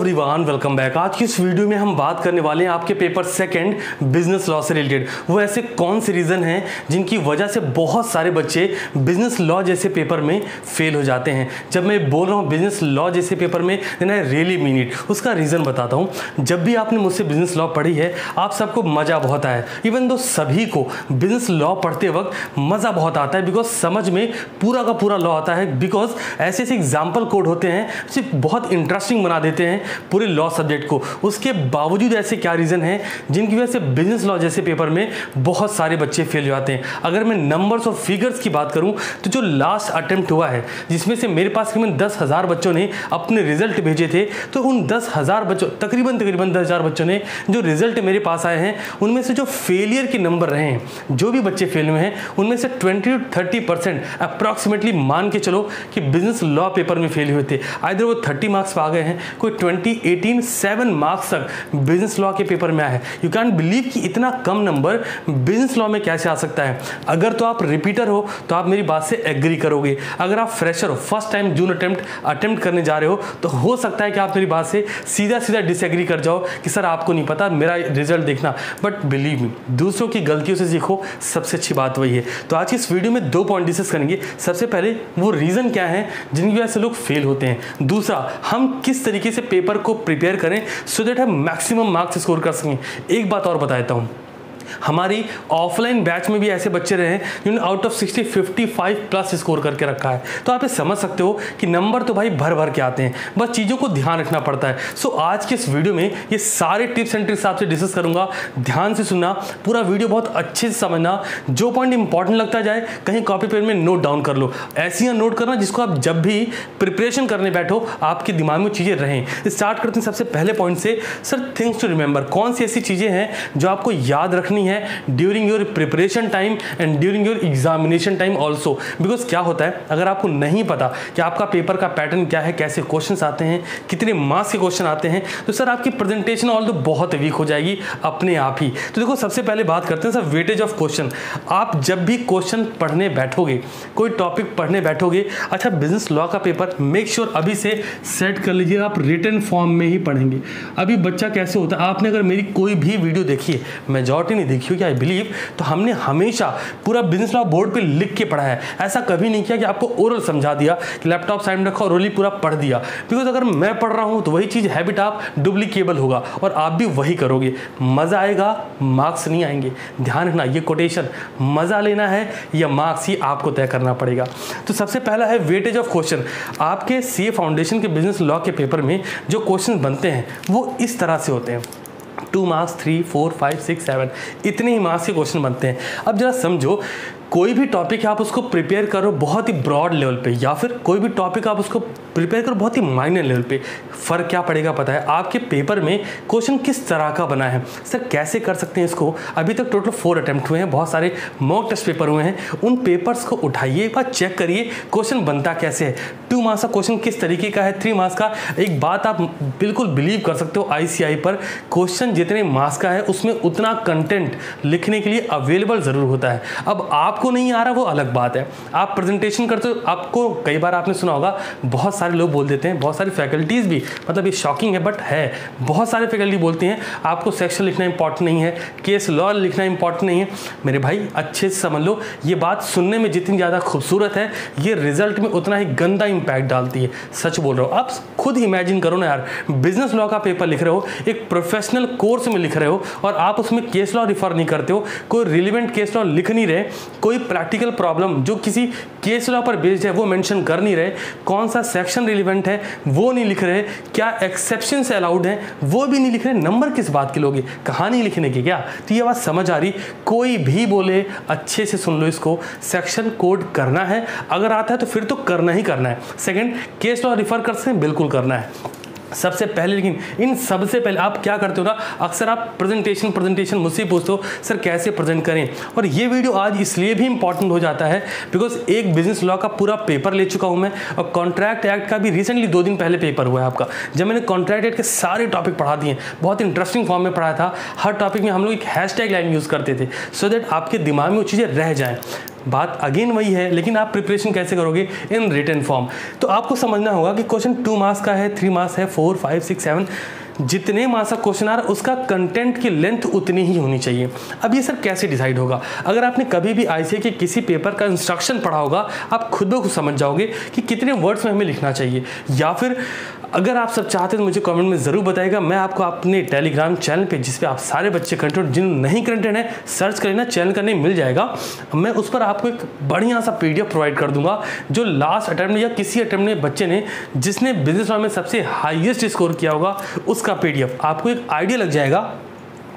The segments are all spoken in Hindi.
Everyone, welcome back. आज की इस वीडियो में हम बात करने वाले हैं आपके पेपर सेकंड बिजनेस लॉ से रिलेटेड। वो ऐसे कौन से रीज़न हैं जिनकी वजह से बहुत सारे बच्चे बिजनेस लॉ जैसे पेपर में फेल हो जाते हैं। जब मैं बोल रहा हूँ बिजनेस लॉ जैसे पेपर में, then I really mean it. उसका रीज़न बताता हूँ। जब भी आपने मुझसे बिजनेस लॉ पढ़ी है, आप सबको मज़ा बहुत आया। इवन दो सभी को बिजनेस लॉ पढ़ते वक्त मज़ा बहुत आता है, बिकॉज समझ में पूरा का पूरा लॉ आता है। बिकॉज ऐसे ऐसे एग्जाम्पल कोड होते हैं सिर्फ बहुत इंटरेस्टिंग बना देते हैं पूरे लॉ सब्जेक्ट को। उसके बावजूद ऐसे क्या रीज़न हैं जिनकी वजह से बिजनेस लॉ जैसे पेपर में बहुत सारे बच्चे फेल हो जाते हैं। अगर मैं नंबर्स और फिगर्स की बात करूं तो जो लास्ट अटेम्प्ट हुआ है, जिसमें से मेरे पास तकरीबन 10,000 बच्चों ने अपने रिजल्ट भेजे थे, तो उन 10,000 बच्चों तकरीबन 10,000 बच्चों ने जो रिजल्ट मेरे पास आए हैं, उनमें से जो फेलियर के नंबर रहे हैं, जो भी बच्चे फेल हुए हैं, उनमें से 20-30% अप्रॉक्सीमेटली मान के चलो कि बिजनेस लॉ पेपर में फेल हुए थे। आइदर वो 30 मार्क्स पर आ गए हैं, कोई 7 मार्क्स तक बिजनेस लॉ के पेपर में आया है। यू कैन बिलीव कि इतना कम नंबर बिजनेस लॉ में कैसे आ सकता है। अगर तो आप रिपीटर हो तो आप मेरी बात से एग्री करोगे। अगर आप फ्रेशर हो, फर्स्ट टाइम जून अटेम्प्ट करने जा रहे हो, तो हो सकता है कि आप मेरी बात से सीधा सीधा डिसएग्री कर जाओ कि सर आपको नहीं पता, मेरा रिजल्ट देखना। बट बिलीव मी, दूसरों की गलतियों से सीखो, सबसे अच्छी बात वही है। तो आज की इस वीडियो में 2 पॉइंट डिस्कस करेंगे। सबसे पहले वो रीज़न क्या है जिनकी वजह से लोग फेल होते हैं। दूसरा, हम किस तरीके से पेपर को प्रिपेयर करें सो दैट हम मैक्सिमम मार्क्स स्कोर कर सकें। एक बात और बता देता हूँ, हमारी ऑफलाइन बैच में भी ऐसे बच्चे रहे हैं जिन्होंने आउट ऑफ 60 55 प्लस स्कोर करके रखा है। तो आप ये समझ सकते हो कि नंबर तो भाई भर भर के आते हैं, बस चीज़ों को ध्यान रखना पड़ता है। सो आज के इस वीडियो में ये सारे टिप्स एंड ट्रिक्स आपसे डिस्कस करूंगा। ध्यान से सुनना, पूरा वीडियो बहुत अच्छे से समझना। जो पॉइंट इंपॉर्टेंट लगता जाए कहीं कॉपी पेन में नोट डाउन कर लो। ऐसी नोट करना जिसको आप जब भी प्रिपरेशन करने बैठो आपके दिमाग में चीज़ें रहें। स्टार्ट करते हैं सबसे पहले पॉइंट से। सर, थिंग्स टू रिमेंबर, कौन सी ऐसी चीज़ें हैं जो आपको याद रखनी है during your preparation time and during your examination time also. Because क्या होता है, अगर आपको नहीं पता कि आपका पेपर का पैटर्न क्या है, कैसे क्वेश्चंस आते हैं, कितने मार्क्स के क्वेश्चन आते हैं, तो सर आपकी प्रेजेंटेशन ऑल तो बहुत वीक हो जाएगी अपने आप ही। तो देखो, सबसे पहले बात करते हैं सर वेटेज ऑफ क्वेश्चन। आप जब भी क्वेश्चन पढ़ने बैठोगे, कोई टॉपिक पढ़ने बैठोगे, अच्छा बिजनेस लॉ का पेपर मेक श्योर अभी से सेट कर लीजिए, आप रिटन फॉर्म में ही पढ़ेंगे। अभी बच्चा कैसे होता है, आपने अगर मेरी कोई भी वीडियो देखी है, मेजॉरिटी नहीं देखी हो, आई बिलीव, तो हमने हमेशा पूरा बिजनेस लॉ बोर्ड पे लिख के पढ़ा है। ऐसा कभी नहीं किया कि आपको ओरल समझा दिया कि लैपटॉप साइड में रखा और ओरली पूरा पढ़ दिया। बिकॉज अगर मैं पढ़ रहा हूं तो वही चीज़ हैबिट आप डुप्लीकेबल होगा और आप भी वही करोगे। मज़ा आएगा, मार्क्स नहीं आएंगे। ध्यान रखना, ये कोटेशन, मज़ा लेना है या मार्क्स, ही आपको तय करना पड़ेगा। तो सबसे पहला है वेटेज ऑफ क्वेश्चन। आपके सीए फाउंडेशन के बिजनेस लॉ के पेपर में जो क्वेश्चन बनते हैं वो इस तरह से होते हैं। 2 मार्क्स, 3, 4, 5, 6, 7 इतने ही मार्क्स के क्वेश्चन बनते हैं। अब जरा समझो, कोई भी टॉपिक आप उसको प्रिपेयर करो बहुत ही ब्रॉड लेवल पे, या फिर कोई भी टॉपिक आप उसको प्रिपेयर करो बहुत ही माइनर लेवल पे, फ़र्क क्या पड़ेगा पता है? आपके पेपर में क्वेश्चन किस तरह का बना है। सर कैसे कर सकते हैं इसको? अभी तक टोटल 4 अटैम्प्ट हुए हैं, बहुत सारे मॉक टेस्ट पेपर हुए हैं। उन पेपर्स को उठाइए, एक बार चेक करिए क्वेश्चन बनता कैसे है। 2 मार्क्स का क्वेश्चन किस तरीके का है, 3 मार्क्स का। एक बात आप बिल्कुल बिलीव कर सकते हो, ICI पर क्वेश्चन जितने मार्क्स का है उसमें उतना कंटेंट लिखने के लिए अवेलेबल ज़रूर होता है। अब आपको नहीं आ रहा वो अलग बात है। आप प्रेजेंटेशन करते हो, आपको कई बार आपने सुना होगा, बहुत सारे लोग बोल देते हैं, बहुत सारी फैकल्टीज़ भी, मतलब ये शॉकिंग है बट है, बहुत सारे फैकल्टी बोलते हैं आपको सेक्शन लिखना इंपॉर्टेंट नहीं है, केस लॉ लिखना इंपॉर्टेंट नहीं है। मेरे भाई अच्छे से समझ लो, ये बात सुनने में जितनी ज़्यादा खूबसूरत है, ये रिजल्ट में उतना ही गंदा इंपैक्ट डालती है। सच बोल रहा हूँ। आप खुद इमेजिन करो ना यार, बिजनेस लॉ का पेपर लिख रहे हो, एक प्रोफेशनल कोर्स में लिख रहे हो और आप उसमें केस लॉ रिफर नहीं करते हो, कोई रिलेवेंट केस लॉ लिख नहीं रहे, कोई प्रैक्टिकल प्रॉब्लम जो किसी केस लॉ पर बेस्ड है वो मेंशन कर नहीं रहे, कौन सा सेक्शन रिलेवेंट है वो नहीं लिख रहे, क्या एक्सेप्शन से अलाउड है वो भी नहीं लिख रहे, नंबर किस बात के लोगे, कहानी लिखने की क्या? तो ये बात समझ आ रही? कोई भी बोले अच्छे से सुन लो इसको, सेक्शन कोड करना है, अगर आता है तो फिर तो करना ही करना है। सेकंड, केस लॉ रिफर कर सकते हैं, बिल्कुल करना है सबसे पहले। लेकिन इन सबसे पहले आप क्या करते हो ना, अक्सर आप प्रेजेंटेशन मुझसे पूछते हो सर कैसे प्रेजेंट करें। और ये वीडियो आज इसलिए भी इंपॉर्टेंट हो जाता है बिकॉज एक बिजनेस लॉ का पूरा पेपर ले चुका हूं मैं, और कॉन्ट्रैक्ट एक्ट का भी रिसेंटली 2 दिन पहले पेपर हुआ है आपका, जब मैंने कॉन्ट्रैक्ट एक्ट के सारे टॉपिक पढ़ा दिए। बहुत इंटरेस्टिंग फॉर्म में पढ़ाया था। हर टॉपिक में हम लोग एक हैशटैग लाइन यूज़ करते थे सो दैट आपके दिमाग में वो चीज़ें रह जाएँ। बात अगेन वही है, लेकिन आप प्रिपरेशन कैसे करोगे? In written form. तो आपको समझना होगा कि क्वेश्चन 2 मार्क्स का है, 3 मार्क्स है, 4, 5, 6, 7, जितने मार्क्स का क्वेश्चन आ रहा है उसका कंटेंट की लेंथ उतनी ही होनी चाहिए। अब ये सर कैसे डिसाइड होगा? अगर आपने कभी भी आईसीए के किसी पेपर का इंस्ट्रक्शन पढ़ा होगा, आप खुद ब खुद समझ जाओगे कि कितने वर्ड्स में हमें लिखना चाहिए। या फिर अगर आप सब चाहते हैं तो मुझे कमेंट में ज़रूर बताइएगा, मैं आपको अपने टेलीग्राम चैनल पे, जिस पे आप सारे बच्चे कंटेंट जिन नहीं कंटेंट है सर्च कर लेना, चैनल का नेम मिल जाएगा, मैं उस पर आपको एक बढ़िया सा पीडीएफ प्रोवाइड कर दूंगा जो लास्ट अटेम्प्ट या किसी अटेम्प्ट में बच्चे ने जिसने बिजनेस लॉ में सबसे हाईएस्ट स्कोर किया होगा उसका पीडीएफ, आपको एक आइडिया लग जाएगा,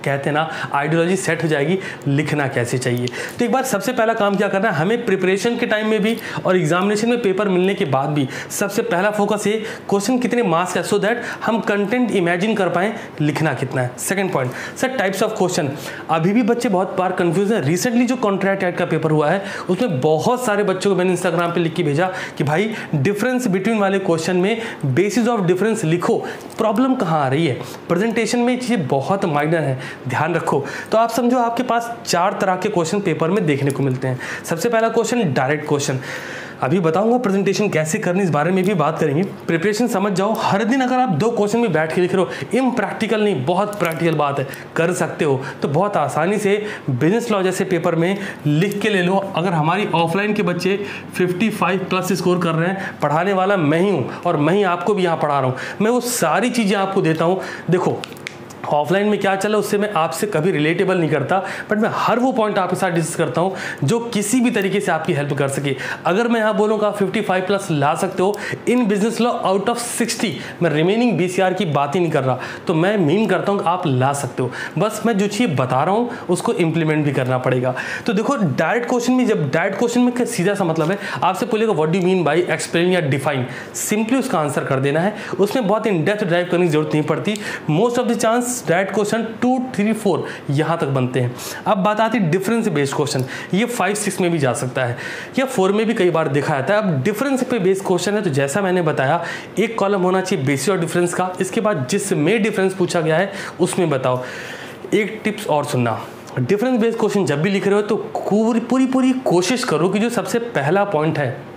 कहते हैं ना आइडियोलॉजी सेट हो जाएगी लिखना कैसे चाहिए। तो एक बार सबसे पहला काम क्या करना है, हमें प्रिपरेशन के टाइम में भी और एग्जामिनेशन में पेपर मिलने के बाद भी सबसे पहला फोकस है क्वेश्चन कितने मार्क्स का, सो दैट हम कंटेंट इमेजिन कर पाएं लिखना कितना है। Second point sir, types of question. अभी भी बच्चे बहुत बार कंफ्यूज है। रिसेंटली जो कॉन्ट्रैक्ट ऐड का पेपर हुआ है उसमें बहुत सारे बच्चों को मैंने इंस्टाग्राम पर लिख के भेजा कि भाई डिफरेंस बिटवीन वाले क्वेश्चन में बेसिस ऑफ डिफरेंस लिखो। प्रॉब्लम कहाँ आ रही है? प्रेजेंटेशन में चीज़ें बहुत माइनर है, ध्यान रखो। तो आप समझो आपके पास 4 तरह के क्वेश्चन पेपर में देखने को मिलते हैं। सबसे पहला क्वेश्चन डायरेक्ट क्वेश्चन। अभी बताऊंगा प्रेजेंटेशन कैसे करनी, इस बारे में भी बात करेंगे। प्रिपरेशन समझ जाओ। हर दिन अगर आप 2 क्वेश्चन में बैठ के लिख रहे हो, इम्प्रैक्टिकल नहीं, बहुत प्रैक्टिकल बात है, कर सकते हो तो बहुत आसानी से बिजनेस लॉ जैसे पेपर में लिख के ले लो। अगर हमारी ऑफलाइन के बच्चे 55+ स्कोर कर रहे हैं, पढ़ाने वाला मैं ही हूँ और मैं ही आपको भी यहाँ पढ़ा रहा हूँ, मैं वो सारी चीज़ें आपको देता हूँ। देखो ऑफलाइन में क्या चला उससे मैं आपसे कभी रिलेटेबल नहीं करता, बट मैं हर वो पॉइंट आपके साथ डिस्कस करता हूँ जो किसी भी तरीके से आपकी हेल्प कर सके। अगर मैं यहाँ बोलूँगा 55+ ला सकते हो in business law out of 60, मैं रिमेनिंग BCR की बात ही नहीं कर रहा, तो मैं मीन करता हूँ कि आप ला सकते हो, बस मैं जो चीज़ बता रहा हूँ उसको इंप्लीमेंट भी करना पड़ेगा। तो देखो डायरेक्ट क्वेश्चन में, जब डायरेक्ट क्वेश्चन में सीधा सा मतलब है आपसे बोलेगा what do you mean by explain या डिफाइन, सिंपली उसका आंसर कर देना है। उसमें बहुत इन डेप्थ ड्राइव करने की जरूरत नहीं पड़ती। Most of the chance direct question 2, 3, 4 यहां तक बनते हैं। अब बात आती है डिफरेंस बेस्ड क्वेश्चन। ये 5, 6 में भी जा सकता है या 4 में भी कई बार देखा जाता है। अब डिफरेंस पे बेस्ड क्वेश्चन है तो जैसा मैंने बताया एक कॉलम होना चाहिए बेसिस और डिफरेंस का, इसके बाद जिसमें डिफरेंस पूछा गया है उसमें बताओ। एक टिप्स और सुनना, डिफरेंस बेस्ड क्वेश्चन जब भी लिख रहे हो तो पूरी कोशिश करो कि जो सबसे पहला पॉइंट है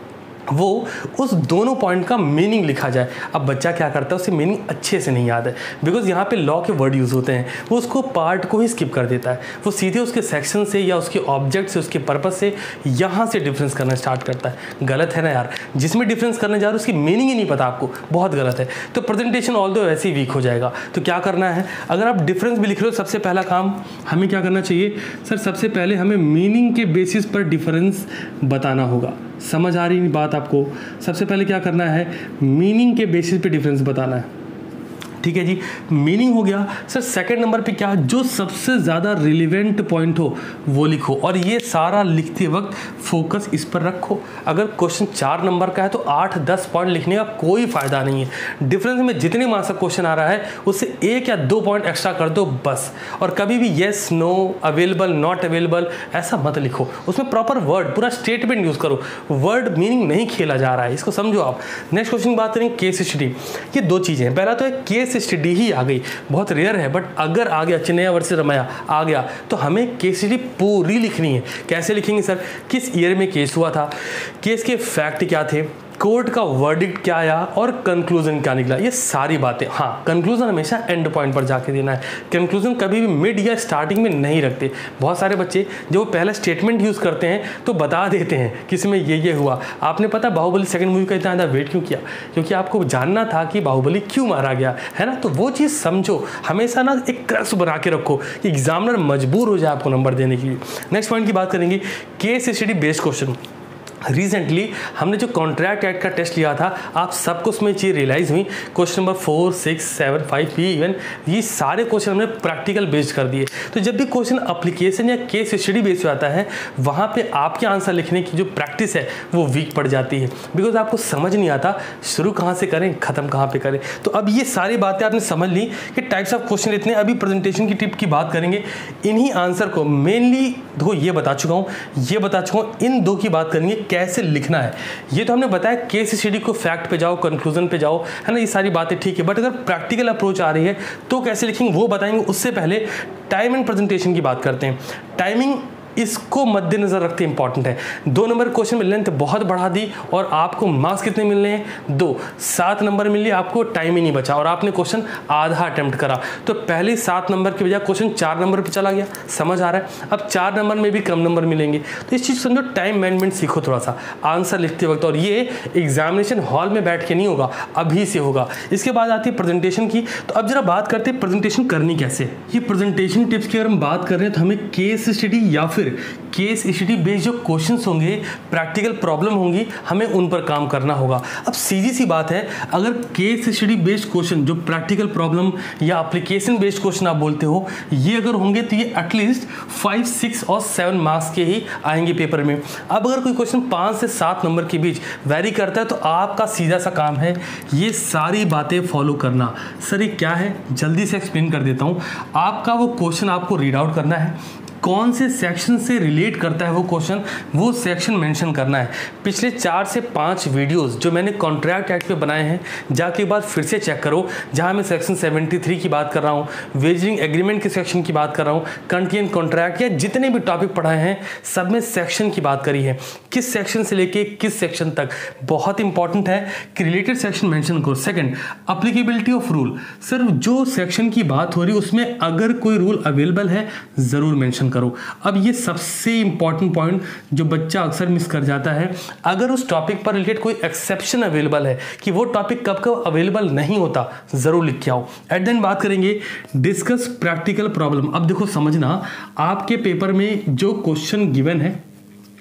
वो उस दोनों पॉइंट का मीनिंग लिखा जाए। अब बच्चा क्या करता है, उसे मीनिंग अच्छे से नहीं याद है, बिकॉज यहाँ पे लॉ के वर्ड यूज़ होते हैं, वो उसको पार्ट को ही स्किप कर देता है, वो सीधे उसके सेक्शन से या उसके ऑब्जेक्ट से, उसके पर्पज से यहाँ से डिफरेंस करना स्टार्ट करता है। गलत है ना यार, जिसमें डिफरेंस करने जा रहे हो उसकी मीनिंग ही नहीं पता आपको, बहुत गलत है। तो प्रेजेंटेशन ऑल दो वैसे ही वीक हो जाएगा। तो क्या करना है, अगर आप डिफरेंस भी लिख रहे हो सबसे पहला काम हमें क्या करना चाहिए सर, सबसे पहले हमें मीनिंग के बेसिस पर डिफरेंस बताना होगा। समझ आ रही बात आपको? सबसे पहले क्या करना है, मीनिंग के बेसिस पे डिफरेंस बताना है। ठीक है जी, मीनिंग हो गया। सर सेकंड नंबर पे क्या, जो सबसे ज़्यादा रिलेवेंट पॉइंट हो वो लिखो, और ये सारा लिखते वक्त फोकस इस पर रखो। अगर क्वेश्चन 4 नंबर का है तो 8-10 पॉइंट लिखने का कोई फ़ायदा नहीं है। डिफरेंस में जितने मार्क्स का क्वेश्चन आ रहा है उससे 1 या 2 पॉइंट एक्स्ट्रा कर दो बस। और कभी भी yes, no, available, not available ऐसा मत लिखो, उसमें प्रॉपर वर्ड, पूरा स्टेटमेंट यूज़ करो। वर्ड मीनिंग नहीं खेला जा रहा है, इसको समझो आप। नेक्स्ट क्वेश्चन की बात करें, केस स्टडी। ये 2 चीज़ें हैं, पहला तो है केस स्टडी ही आ गई, बहुत रेयर है, बट अगर आ गया चिन्नैया वर्सेस रमैया आ गया तो हमें केस स्टडी पूरी लिखनी है। कैसे लिखेंगे सर, किस ईयर में केस हुआ था, केस के फैक्ट क्या थे, कोर्ट का वर्डिक्ट क्या आया और कंक्लूजन क्या निकला, ये सारी बातें। हाँ, कंक्लूजन हमेशा एंड पॉइंट पर जाके देना है, कंक्लूजन कभी भी मिड या स्टार्टिंग में नहीं रखते। बहुत सारे बच्चे जब वो पहला स्टेटमेंट यूज़ करते हैं तो बता देते हैं कि इसमें ये हुआ। आपने पता बाहुबली सेकंड मूवी का इतना ज़्यादा वेट क्यों किया, क्योंकि आपको जानना था कि बाहुबली क्यों मारा गया है ना। तो वो चीज़ समझो, हमेशा ना एक क्रक्स बना के रखो कि एग्जामिनर मजबूर हो जाए आपको नंबर देने के लिए। नेक्स्ट पॉइंट की बात करेंगे, case study based question. Recently हमने जो कॉन्ट्रैक्ट एक्ट का टेस्ट लिया था, आप सबको उसमें चीज़ रियलाइज़ हुई। क्वेश्चन नंबर 4, 6, 7, 5 भी इवन ये सारे क्वेश्चन हमने प्रैक्टिकल बेस्ड कर दिए। तो जब भी क्वेश्चन एप्लीकेशन या केस स्टडी बेस्ड आता है, वहाँ पे आपके आंसर लिखने की जो प्रैक्टिस है वो वीक पड़ जाती है, बिकॉज आपको समझ नहीं आता शुरू कहाँ से करें, ख़त्म कहाँ पर करें। तो अब ये सारी बातें आपने समझ ली कि टाइप्स ऑफ क्वेश्चन इतने। अभी प्रेजेंटेशन की टिप की बात करेंगे, इन्हीं आंसर को मेनली देखो ये बता चुका हूँ, इन 2 की बात करेंगे कैसे लिखना है। ये तो हमने बताया केस स्टडी को फैक्ट पे जाओ, कंक्लूजन पे जाओ, है ना, ये सारी बातें ठीक है। बट अगर प्रैक्टिकल अप्रोच आ रही है तो कैसे लिखेंगे वो बताएंगे। उससे पहले टाइम एंड प्रेजेंटेशन की बात करते हैं। टाइमिंग इसको मद्देनजर रखते इंपॉर्टेंट है। 2 नंबर क्वेश्चन में लेंथ बहुत बढ़ा दी और आपको मार्क्स कितने मिलने हैं 2, 7 नंबर मिल लिए, आपको टाइम ही नहीं बचा और आपने क्वेश्चन आधा अटेम्प्ट करा, तो पहले 7 नंबर की बजाय क्वेश्चन 4 नंबर पर चला गया। समझ आ रहा है? अब 4 नंबर में भी कम नंबर मिलेंगे, तो इस चीज़ समझो, टाइम मैनेजमेंट सीखो थोड़ा सा आंसर लिखते वक्त, और ये एग्जामिनेशन हॉल में बैठ के नहीं होगा, अभी से होगा। इसके बाद आती है प्रेजेंटेशन की। तो अब जरा बात करते हैं प्रेजेंटेशन करनी कैसे। ये प्रेजेंटेशन टिप्स की अगर हम बात कर रहे हैं तो हमें केस स्टडी या फिर केस स्टडी बेस्ड जो क्वेश्चंस होंगे, प्रैक्टिकल प्रॉब्लम होंगी, हमें उन पर काम करना होगा। अब सीधी सी बात है, अगर केस स्टडी बेस्ड क्वेश्चन जो प्रैक्टिकल प्रॉब्लम या एप्लीकेशन बेस्ड क्वेश्चन आप बोलते हो, ये अगर होंगे तो ये एटलीस्ट 5, 6 और 7 मार्क्स के ही आएंगे पेपर में। अब अगर कोई क्वेश्चन 5 से 7 नंबर के बीच वैरी करता है तो आपका सीधा सा काम है ये सारी बातें फॉलो करना। सर ये क्या है, जल्दी से एक्सप्लेन कर देता हूँ। आपका वो क्वेश्चन आपको रीड आउट करना है, कौन से सेक्शन से रिलेट करता है वो क्वेश्चन, वो सेक्शन मेंशन करना है। पिछले 4 से 5 वीडियोस जो मैंने कॉन्ट्रैक्ट एक्ट पे बनाए हैं, जाके बाद फिर से चेक करो, जहां मैं सेक्शन 73 की बात कर रहा हूं, वेजरिंग एग्रीमेंट के सेक्शन की बात कर रहा हूं, कंटेंट कॉन्ट्रैक्ट या जितने भी टॉपिक पढ़ाए हैं सब में सेक्शन की बात करी है, किस सेक्शन से लेके किस सेक्शन तक। बहुत इंपॉर्टेंट है कि रिलेटेड सेक्शन मेंशन करो। Second, applicability of rule. Sir जो सेक्शन की बात हो रही है उसमें अगर कोई रूल अवेलेबल है जरूर मेंशन करो। अब ये सबसे इंपॉर्टेंट पॉइंट जो बच्चा अक्सर मिस कर जाता है, अगर उस टॉपिक पर रिलेटेड कोई एक्सेप्शन अवेलेबल है कि वो टॉपिक कब कब अवेलेबल नहीं होता, जरूर लिख के आओ। एट देन बात करेंगे डिस्कस प्रैक्टिकल प्रॉब्लम। अब देखो समझना, आपके पेपर में जो क्वेश्चन गिवन है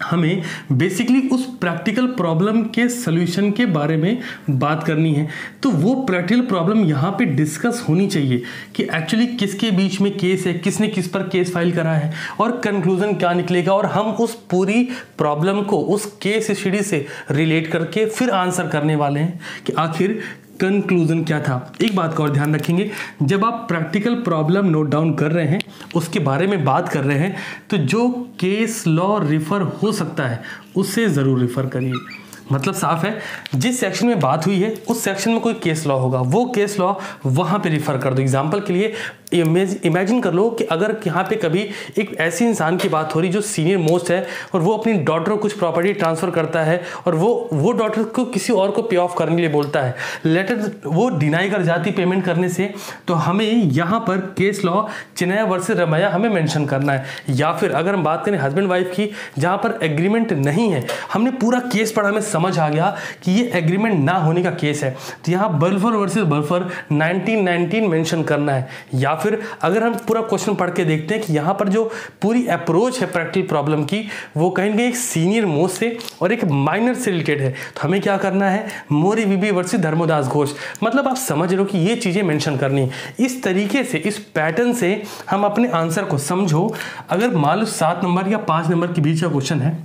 हमें बेसिकली उस प्रैक्टिकल प्रॉब्लम के सॉल्यूशन के बारे में बात करनी है, तो वो प्रैक्टिकल प्रॉब्लम यहाँ पे डिस्कस होनी चाहिए कि एक्चुअली किसके बीच में केस है, किसने किस पर केस फाइल करा है और कंक्लूजन क्या निकलेगा, और हम उस पूरी प्रॉब्लम को उस केस स्टडी से रिलेट करके फिर आंसर करने वाले हैं कि आखिर कंक्लूजन क्या था। एक बात का और ध्यान रखेंगे, जब आप प्रैक्टिकल प्रॉब्लम नोट डाउन कर रहे हैं, उसके बारे में बात कर रहे हैं, तो जो केस लॉ रिफर हो सकता है उससे ज़रूर रिफर करिए। मतलब साफ है, जिस सेक्शन में बात हुई है उस सेक्शन में कोई केस लॉ होगा, वो केस लॉ वहाँ पे रिफर कर दो। एग्जाम्पल के लिए इमेजिन कर लो कि अगर यहाँ पे कभी एक ऐसी इंसान की बात हो रही जो सीनियर मोस्ट है और वो अपनी डॉटर को कुछ प्रॉपर्टी ट्रांसफ़र करता है और वो डॉटर को किसी और को पे ऑफ करने के लिए बोलता है, लेटर वो डिनाई कर जाती पेमेंट करने से, तो हमें यहाँ पर case law Chinnaiah versus Ramaiah हमें मेंशन करना है। या फिर अगर हम बात करें हस्बैंड वाइफ की, जहाँ पर एग्रीमेंट नहीं है, हमने पूरा केस पढ़ा, हमें समझ आ गया कि ये एग्रीमेंट ना होने का केस है, तो यहाँ बल्फर वर्सेस बल्फर 1919 मेंशन करना है। या फिर अगर हम पूरा क्वेश्चन पढ़ के देखते हैं कि यहाँ पर जो पूरी अप्रोच है प्रैक्टिकल प्रॉब्लम की, वो कहीं ना कहीं एक सीनियर मोस्ट से और एक माइनर से रिलेटेड है, तो हमें क्या करना है, मोरी बीबी वर्सेस धर्मदास घोष। मतलब आप समझ रहे हो कि ये चीज़ें मेंशन करनी। इस तरीके से, इस पैटर्न से हम अपने आंसर को समझो। अगर मान लो 7 नंबर या 5 नंबर के बीच का क्वेश्चन है,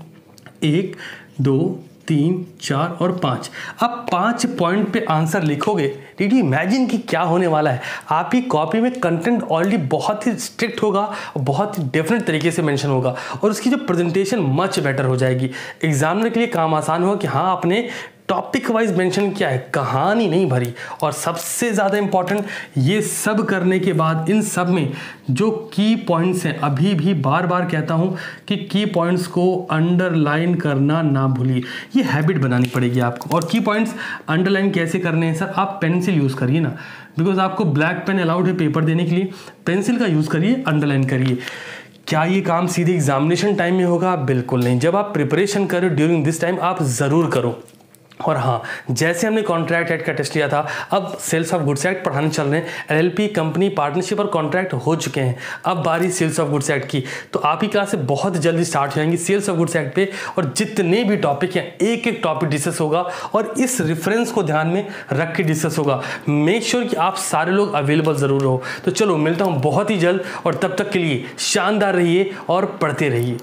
1, 2, 3, 4 और 5, अब 5 पॉइंट पे आंसर लिखोगे, डिड यू इमेजिन कि क्या होने वाला है। आपकी कॉपी में कंटेंट ऑलरेडी बहुत ही स्ट्रिक्ट होगा, बहुत ही डेफिनेट तरीके से मेंशन होगा और उसकी जो प्रेजेंटेशन मच बेटर हो जाएगी। एग्जामिनर के लिए काम आसान होगा कि हाँ आपने टॉपिक वाइज मेंशन किया है, कहानी नहीं भरी। और सबसे ज़्यादा इंपॉर्टेंट, ये सब करने के बाद इन सब में जो की पॉइंट्स हैं, अभी भी बार बार कहता हूँ कि की पॉइंट्स को अंडरलाइन करना ना भूलिए, ये हैबिट बनानी पड़ेगी आपको। और की पॉइंट्स अंडरलाइन कैसे करने हैं सर, आप पेंसिल यूज़ करिए ना, बिकॉज आपको ब्लैक पेन अलाउड है पेपर देने के लिए, पेंसिल का यूज़ करिए, अंडरलाइन करिए। क्या ये काम सीधे एग्जामिनेशन टाइम में होगा? बिल्कुल नहीं। जब आप प्रिपरेशन करो ड्यूरिंग दिस टाइम, आप ज़रूर करो। और हाँ, जैसे हमने कॉन्ट्रैक्ट एक्ट का टेस्ट लिया था, अब सेल्स ऑफ गुड्स एक्ट पढ़ाने चल रहे हैं। एलएलपी, कंपनी, पार्टनरशिप और कॉन्ट्रैक्ट हो चुके हैं, अब बारी सेल्स ऑफ गुड्स एक्ट की। तो आपकी क्लासें बहुत जल्दी स्टार्ट हो जाएंगी सेल्स ऑफ गुड्स एक्ट पे, और जितने भी टॉपिक हैं एक एक टॉपिक डिस्कस होगा और इस रेफरेंस को ध्यान में रख के डिस्कस होगा। मेक श्योर कि आप सारे लोग अवेलेबल ज़रूर हो। तो चलो मिलता हूँ बहुत ही जल्द, और तब तक के लिए शानदार रहिए और पढ़ते रहिए।